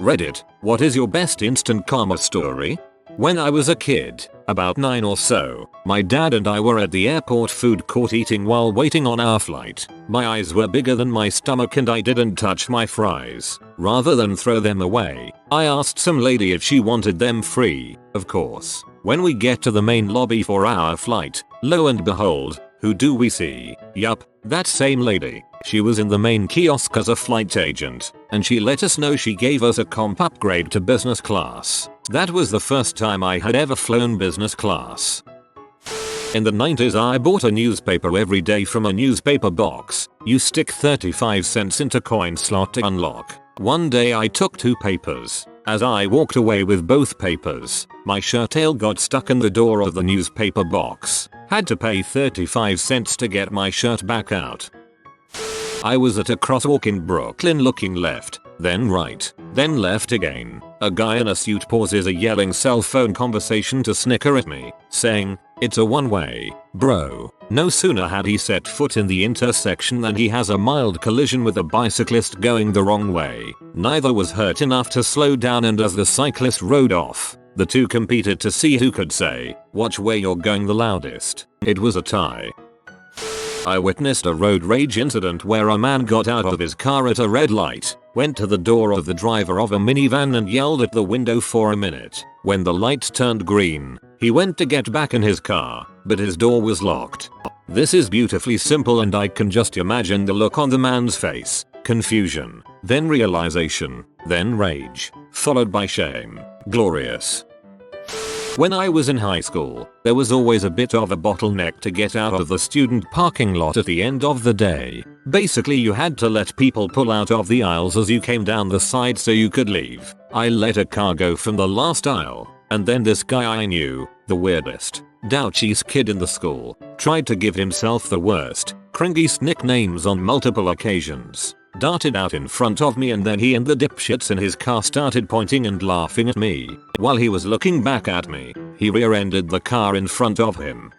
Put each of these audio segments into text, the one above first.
Reddit, what is your best instant karma story? When I was a kid, about 9 or so, my dad and I were at the airport food court eating while waiting on our flight. My eyes were bigger than my stomach and I didn't touch my fries. Rather than throw them away, I asked some lady if she wanted them free. Of course. When we get to the main lobby for our flight, lo and behold, who do we see? Yup, that same lady. She was in the main kiosk as a flight agent, and she let us know she gave us a comp upgrade to business class. That was the first time I had ever flown business class. In the 90s I bought a newspaper every day from a newspaper box. You stick 35 cents into coin slot to unlock. One day I took 2 papers. As I walked away with both papers, my shirt tail got stuck in the door of the newspaper box. Had to pay 35 cents to get my shirt back out. I was at a crosswalk in Brooklyn looking left, then right, then left again. A guy in a suit pauses a yelling cell phone conversation to snicker at me, saying, "It's a one-way, bro." No sooner had he set foot in the intersection than he has a mild collision with a bicyclist going the wrong way. Neither was hurt enough to slow down, and as the cyclist rode off, the two competed to see who could say, "Watch where you're going" the loudest. It was a tie. I witnessed a road rage incident where a man got out of his car at a red light, went to the door of the driver of a minivan and yelled at the window for a minute. When the lights turned green, he went to get back in his car, but his door was locked. This is beautifully simple and I can just imagine the look on the man's face. Confusion, then realization, then rage, followed by shame. Glorious. When I was in high school, there was always a bit of a bottleneck to get out of the student parking lot at the end of the day. Basically you had to let people pull out of the aisles as you came down the side so you could leave. I let a car go from the last aisle, and then this guy I knew, the weirdest, douchiest kid in the school, tried to give himself the worst, cringiest nicknames on multiple occasions. Darted out in front of me and then he and the dipshits in his car started pointing and laughing at me. While he was looking back at me, he rear-ended the car in front of him.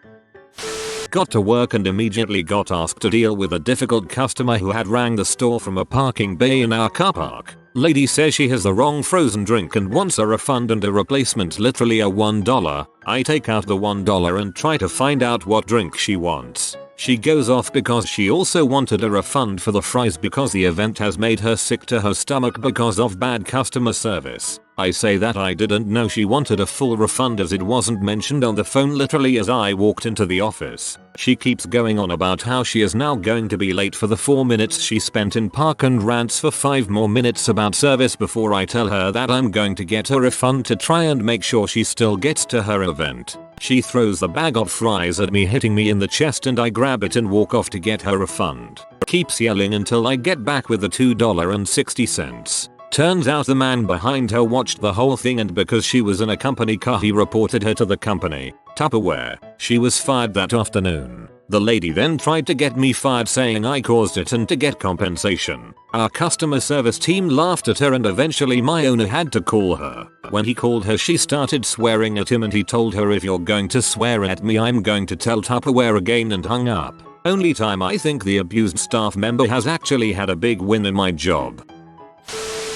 Got to work and immediately got asked to deal with a difficult customer who had rang the store from a parking bay in our car park. Lady says she has the wrong frozen drink and wants a refund and a replacement, literally a $1. I take out the $1 and try to find out what drink she wants. She goes off because she also wanted a refund for the fries because the event has made her sick to her stomach because of bad customer service. I say that I didn't know she wanted a full refund as it wasn't mentioned on the phone literally as I walked into the office. She keeps going on about how she is now going to be late for the 4 minutes she spent in park and rants for 5 more minutes about service before I tell her that I'm going to get her refund to try and make sure she still gets to her event. She throws the bag of fries at me, hitting me in the chest, and I grab it and walk off to get her refund. Keeps yelling until I get back with the $2.60. Turns out the man behind her watched the whole thing, and because she was in a company car he reported her to the company. Tupperware. She was fired that afternoon. The lady then tried to get me fired saying I caused it and to get compensation. Our customer service team laughed at her and eventually my owner had to call her. When he called her she started swearing at him and he told her, "If you're going to swear at me I'm going to tell Tupperware again," and hung up. Only time I think the abused staff member has actually had a big win in my job.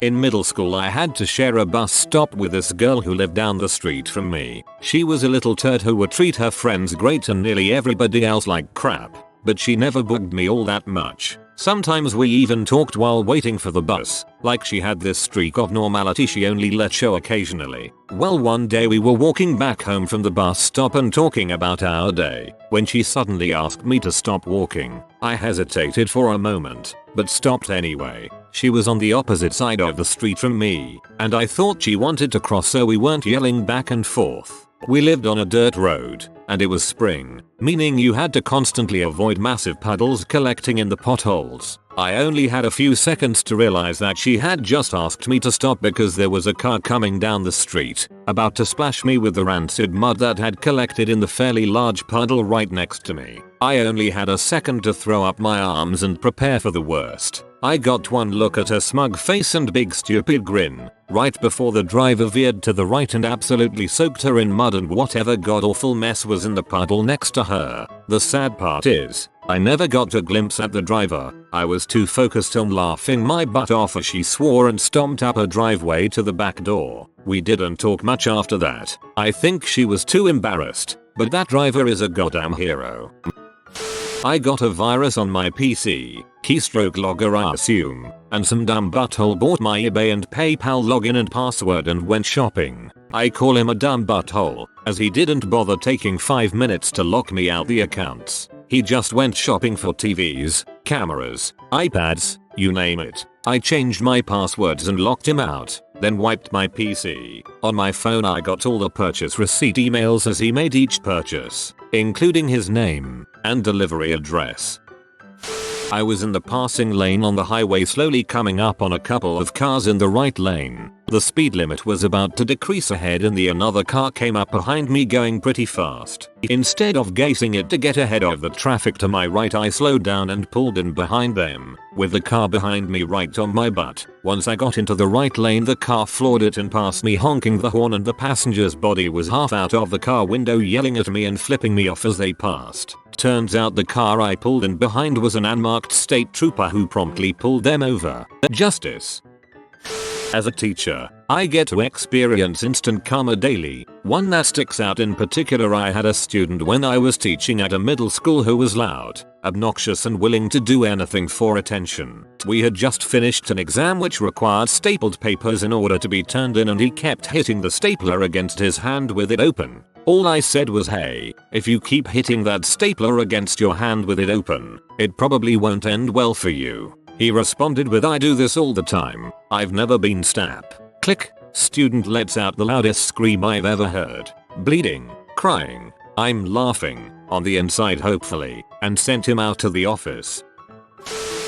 In middle school I had to share a bus stop with this girl who lived down the street from me. She was a little turd who would treat her friends great and nearly everybody else like crap, but she never bugged me all that much. Sometimes we even talked while waiting for the bus, like she had this streak of normality she only let show occasionally. Well, one day we were walking back home from the bus stop and talking about our day, when she suddenly asked me to stop walking. I hesitated for a moment, but stopped anyway. She was on the opposite side of the street from me, and I thought she wanted to cross so we weren't yelling back and forth. We lived on a dirt road, and it was spring, meaning you had to constantly avoid massive puddles collecting in the potholes. I only had a few seconds to realize that she had just asked me to stop because there was a car coming down the street, about to splash me with the rancid mud that had collected in the fairly large puddle right next to me. I only had a second to throw up my arms and prepare for the worst. I got one look at her smug face and big stupid grin, right before the driver veered to the right and absolutely soaked her in mud and whatever god-awful mess was in the puddle next to her. The sad part is, I never got a glimpse at the driver. I was too focused on laughing my butt off as she swore and stomped up her driveway to the back door. We didn't talk much after that. I think she was too embarrassed, but that driver is a goddamn hero. I got a virus on my PC, keystroke logger I assume, and some dumb butthole bought my eBay and PayPal login and password and went shopping. I call him a dumb butthole, as he didn't bother taking 5 minutes to lock me out the accounts. He just went shopping for TVs, cameras, iPads, you name it. I changed my passwords and locked him out, then wiped my PC. On my phone I got all the purchase receipt emails as he made each purchase, including his name and delivery address. I was in the passing lane on the highway slowly coming up on a couple of cars in the right lane. The speed limit was about to decrease ahead and another car came up behind me going pretty fast. Instead of gazing it to get ahead of the traffic to my right, I slowed down and pulled in behind them, with the car behind me right on my butt. Once I got into the right lane, the car floored it and passed me honking the horn, and the passenger's body was half out of the car window yelling at me and flipping me off as they passed. Turns out the car I pulled in behind was an unmarked state trooper who promptly pulled them over. Justice. As a teacher, I get to experience instant karma daily. One that sticks out in particular: I had a student when I was teaching at a middle school who was loud, obnoxious and willing to do anything for attention. We had just finished an exam which required stapled papers in order to be turned in, and he kept hitting the stapler against his hand with it open. All I said was, "Hey, if you keep hitting that stapler against your hand with it open, it probably won't end well for you." He responded with, "I do this all the time. I've never been stabbed." Click. Student lets out the loudest scream I've ever heard. Bleeding, crying, I'm laughing, on the inside hopefully, and sent him out to the office.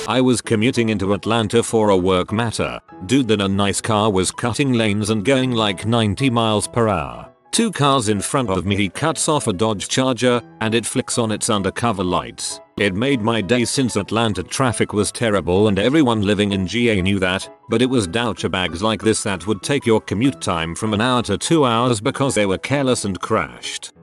I was commuting into Atlanta for a work matter. Dude in a nice car was cutting lanes and going like 90 miles per hour. 2 cars in front of me, he cuts off a Dodge Charger and it flicks on its undercover lights. It made my day since Atlanta traffic was terrible and everyone living in GA knew that, but it was douchebags like this that would take your commute time from an hour to 2 hours because they were careless and crashed.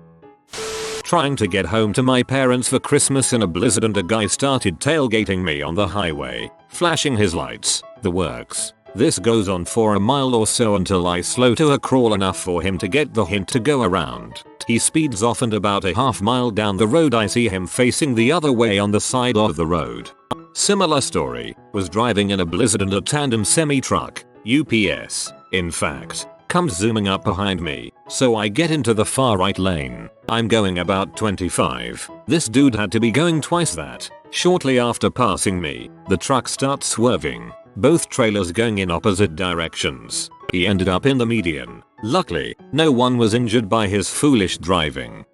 Trying to get home to my parents for Christmas in a blizzard, and a guy started tailgating me on the highway, flashing his lights, the works. This goes on for a mile or so until I slow to a crawl enough for him to get the hint to go around. He speeds off and about a half mile down the road I see him facing the other way on the side of the road. Similar story, was driving in a blizzard and a tandem semi-truck, UPS, in fact, comes zooming up behind me, so I get into the far right lane. I'm going about 25. This dude had to be going twice that. Shortly after passing me, the truck starts swerving, both trailers going in opposite directions. He ended up in the median. Luckily, no one was injured by his foolish driving.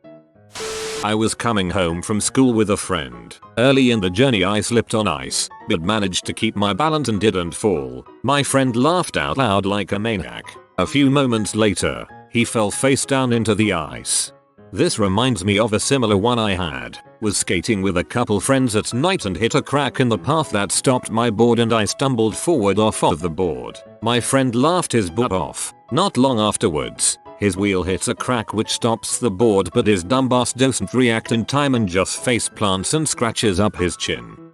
I was coming home from school with a friend. Early in the journey I slipped on ice, but managed to keep my balance and didn't fall. My friend laughed out loud like a maniac. A few moments later, he fell face down into the ice. This reminds me of a similar one I had. Was skating with a couple friends at night and hit a crack in the path that stopped my board and I stumbled forward off of the board. My friend laughed his butt off. Not long afterwards, his wheel hits a crack which stops the board, but his dumbass doesn't react in time and just face plants and scratches up his chin.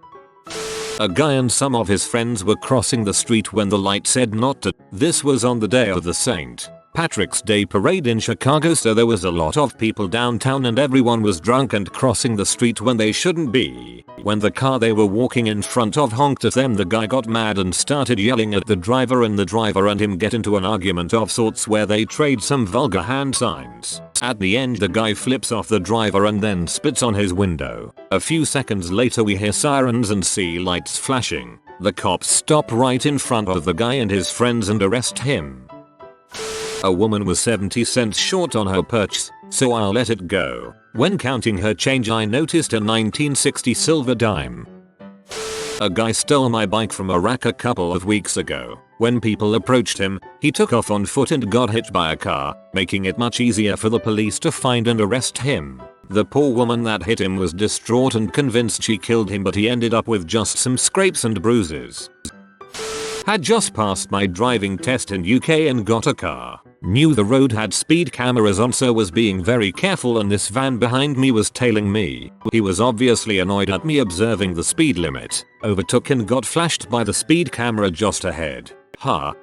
A guy and some of his friends were crossing the street when the light said not to. This was on the day of the St. Patrick's Day parade in Chicago, so there was a lot of people downtown and everyone was drunk and crossing the street when they shouldn't be. When the car they were walking in front of honked at them, the guy got mad and started yelling at the driver, and the driver and him get into an argument of sorts where they trade some vulgar hand signs. At the end, the guy flips off the driver and then spits on his window. A few seconds later we hear sirens and see lights flashing. The cops stop right in front of the guy and his friends and arrest him. A woman was 70 cents short on her purchase, so I'll let it go. When counting her change I noticed a 1960 silver dime. A guy stole my bike from a rack a couple of weeks ago. When people approached him, he took off on foot and got hit by a car, making it much easier for the police to find and arrest him. The poor woman that hit him was distraught and convinced she killed him, but he ended up with just some scrapes and bruises. Had just passed my driving test in UK and got a car. Knew the road had speed cameras on, so was being very careful, and this van behind me was tailing me. He was obviously annoyed at me observing the speed limit, overtook and got flashed by the speed camera just ahead. Huh.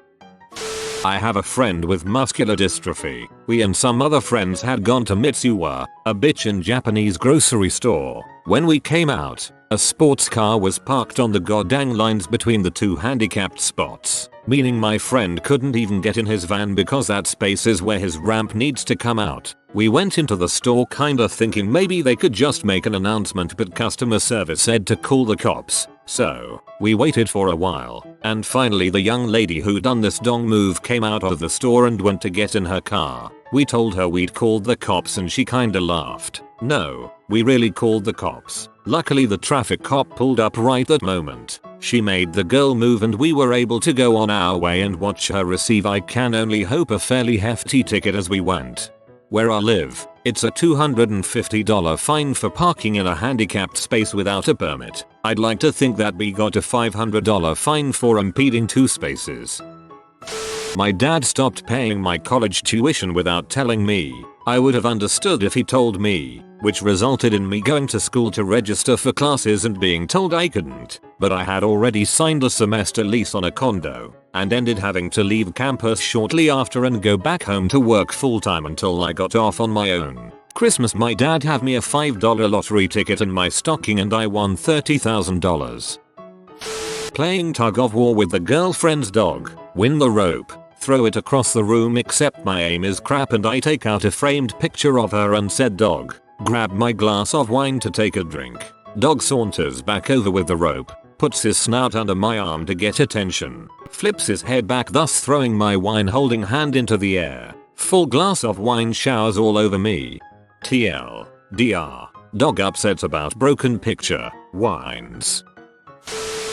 I have a friend with muscular dystrophy. We and some other friends had gone to Mitsuwa, a bitchin' Japanese grocery store. When we came out, a sports car was parked on the goddamn lines between the two handicapped spots, meaning my friend couldn't even get in his van because that space is where his ramp needs to come out. We went into the store kinda thinking maybe they could just make an announcement, but customer service said to call the cops. So, we waited for a while, and finally the young lady who done this dong move came out of the store and went to get in her car. We told her we'd called the cops and she kinda laughed. No, we really called the cops. Luckily the traffic cop pulled up right that moment. She made the girl move and we were able to go on our way and watch her receive, I can only hope, a fairly hefty ticket as we went. Where I live, it's a $250 fine for parking in a handicapped space without a permit. I'd like to think that we got a $500 fine for impeding 2 spaces. My dad stopped paying my college tuition without telling me. I would have understood if he told me, which resulted in me going to school to register for classes and being told I couldn't. But I had already signed a semester lease on a condo, and ended having to leave campus shortly after and go back home to work full-time until I got off on my own. Christmas, my dad had me a $5 lottery ticket in my stocking and I won $30,000. Playing tug-of-war with the girlfriend's dog. Win the rope. Throw it across the room, except my aim is crap and I take out a framed picture of her and said dog. Grab my glass of wine to take a drink. Dog saunters back over with the rope, puts his snout under my arm to get attention, flips his head back, thus throwing my wine holding hand into the air. Full glass of wine showers all over me. TLDR. Dog upset about broken picture, whines.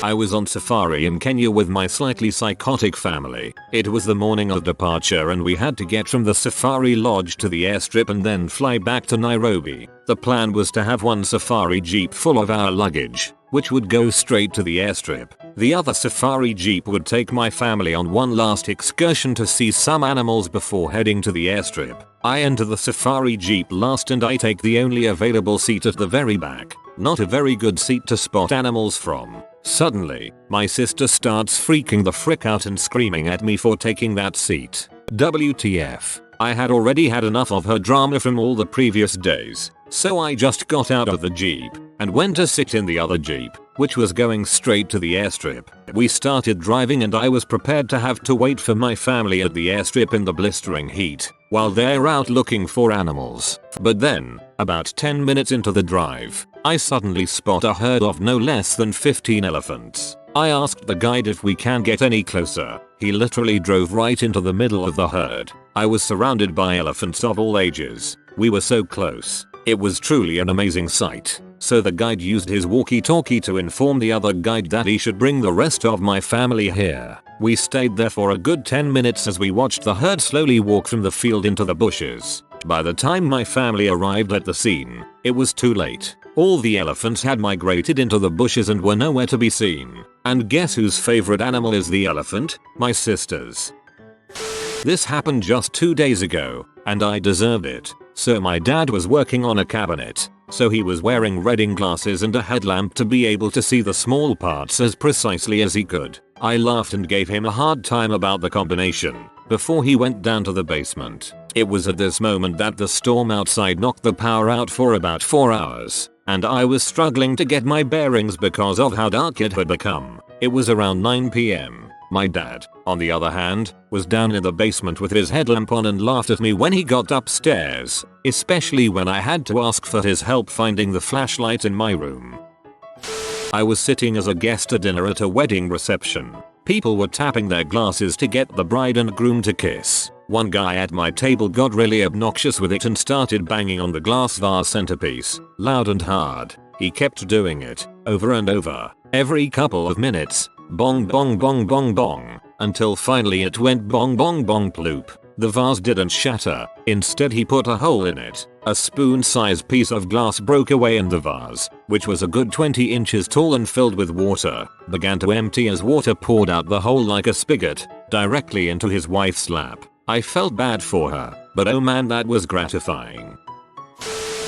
I was on safari in Kenya with my slightly psychotic family. It was the morning of departure and we had to get from the safari lodge to the airstrip and then fly back to Nairobi. The plan was to have one safari jeep full of our luggage, which would go straight to the airstrip. The other safari jeep would take my family on one last excursion to see some animals before heading to the airstrip. I enter the safari jeep last and I take the only available seat at the very back. Not a very good seat to spot animals from. Suddenly, my sister starts freaking the frick out and screaming at me for taking that seat. WTF. I had already had enough of her drama from all the previous days, so I just got out of the jeep and went to sit in the other jeep, which was going straight to the airstrip. We started driving and I was prepared to have to wait for my family at the airstrip in the blistering heat while they're out looking for animals. But then, about 10 minutes into the drive, I suddenly spot a herd of no less than 15 elephants. I asked the guide if we can get any closer. He literally drove right into the middle of the herd. I was surrounded by elephants of all ages. We were so close. It was truly an amazing sight. So the guide used his walkie-talkie to inform the other guide that he should bring the rest of my family here. We stayed there for a good 10 minutes as we watched the herd slowly walk from the field into the bushes. By the time my family arrived at the scene, it was too late. All the elephants had migrated into the bushes and were nowhere to be seen. And guess whose favorite animal is the elephant? My sister's. This happened just 2 days ago, and I deserved it. So my dad was working on a cabinet, so he was wearing reading glasses and a headlamp to be able to see the small parts as precisely as he could. I laughed and gave him a hard time about the combination before he went down to the basement. It was at this moment that the storm outside knocked the power out for about 4 hours, and I was struggling to get my bearings because of how dark it had become. It was around 9 PM. My dad, on the other hand, was down in the basement with his headlamp on and laughed at me when he got upstairs, especially when I had to ask for his help finding the flashlight in my room. I was sitting as a guest at dinner at a wedding reception. People were tapping their glasses to get the bride and groom to kiss. One guy at my table got really obnoxious with it and started banging on the glass vase centerpiece, loud and hard. He kept doing it, over and over, every couple of minutes. Bong bong bong bong bong, until finally it went bong bong bong ploop. The vase didn't shatter, instead he put a hole in it. A spoon-sized piece of glass broke away and the vase, which was a good 20 inches tall and filled with water, began to empty as water poured out the hole like a spigot, directly into his wife's lap. I felt bad for her, but oh man, that was gratifying.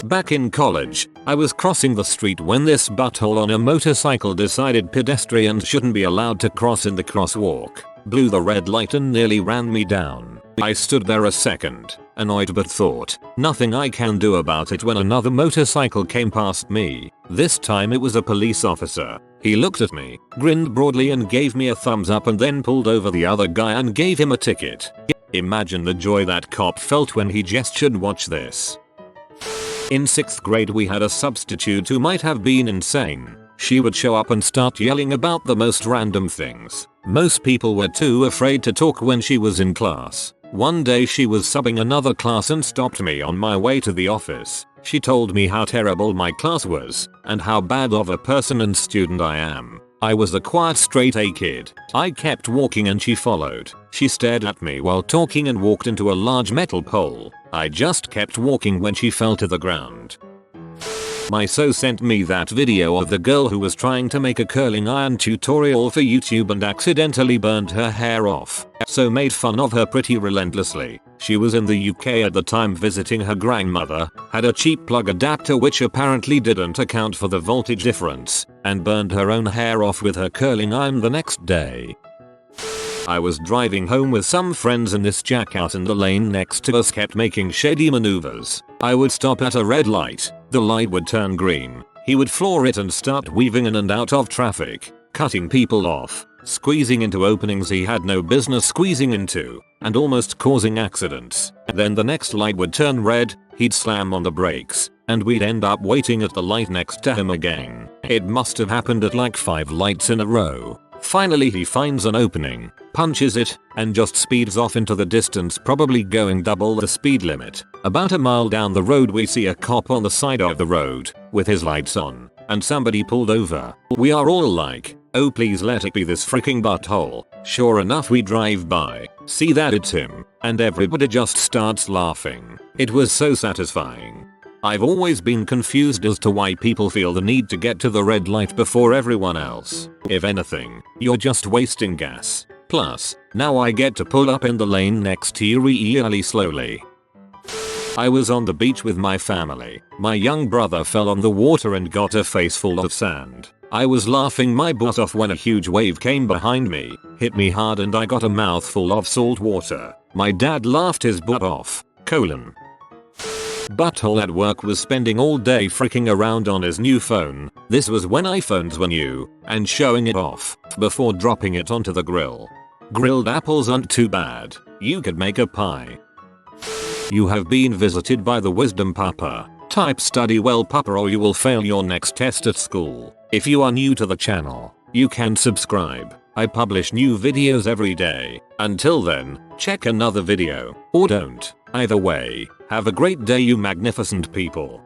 Back in college, I was crossing the street when this butthole on a motorcycle decided pedestrians shouldn't be allowed to cross in the crosswalk, blew the red light and nearly ran me down. I stood there a second, annoyed, but thought, nothing I can do about it, when another motorcycle came past me. This time it was a police officer. He looked at me, grinned broadly and gave me a thumbs up, and then pulled over the other guy and gave him a ticket. Imagine the joy that cop felt when he gestured. Watch this. In 6th grade we had a substitute who might have been insane. She would show up and start yelling about the most random things. Most people were too afraid to talk when she was in class. One day she was subbing another class and stopped me on my way to the office. She told me how terrible my class was and how bad of a person and student I am. I was a quiet straight A kid. I kept walking and she followed. She stared at me while talking and walked into a large metal pole. I just kept walking when she fell to the ground. My so sent me that video of the girl who was trying to make a curling iron tutorial for YouTube and accidentally burned her hair off. So made fun of her pretty relentlessly. She was in the UK at the time visiting her grandmother, had a cheap plug adapter which apparently didn't account for the voltage difference, and burned her own hair off with her curling iron the next day. I was driving home with some friends and this jackass in the lane next to us kept making shady maneuvers. I would stop at a red light, the light would turn green, he would floor it and start weaving in and out of traffic, cutting people off, squeezing into openings he had no business squeezing into, and almost causing accidents. Then the next light would turn red, he'd slam on the brakes, and we'd end up waiting at the light next to him again. It must have happened at like 5 lights in a row. Finally he finds an opening, punches it, and just speeds off into the distance, probably going double the speed limit. About a mile down the road we see a cop on the side of the road, with his lights on, and somebody pulled over. We are all like, oh please let it be this freaking butthole. Sure enough we drive by, see that it's him, and everybody just starts laughing. It was so satisfying. I've always been confused as to why people feel the need to get to the red light before everyone else. If anything, you're just wasting gas. Plus, now I get to pull up in the lane next to you really slowly. I was on the beach with my family. My young brother fell on the water and got a face full of sand. I was laughing my butt off when a huge wave came behind me, hit me hard, and I got a mouthful of salt water. My dad laughed his butt off. Butthole at work was spending all day freaking around on his new phone. This was when iPhones were new, and showing it off before dropping it onto the grill. Grilled apples aren't too bad. You could make a pie. You have been visited by the wisdom papa. Type study well papa or you will fail your next test at school. If you are new to the channel, you can subscribe. I publish new videos every day. Until then, check another video, or don't. Either way, have a great day you magnificent people.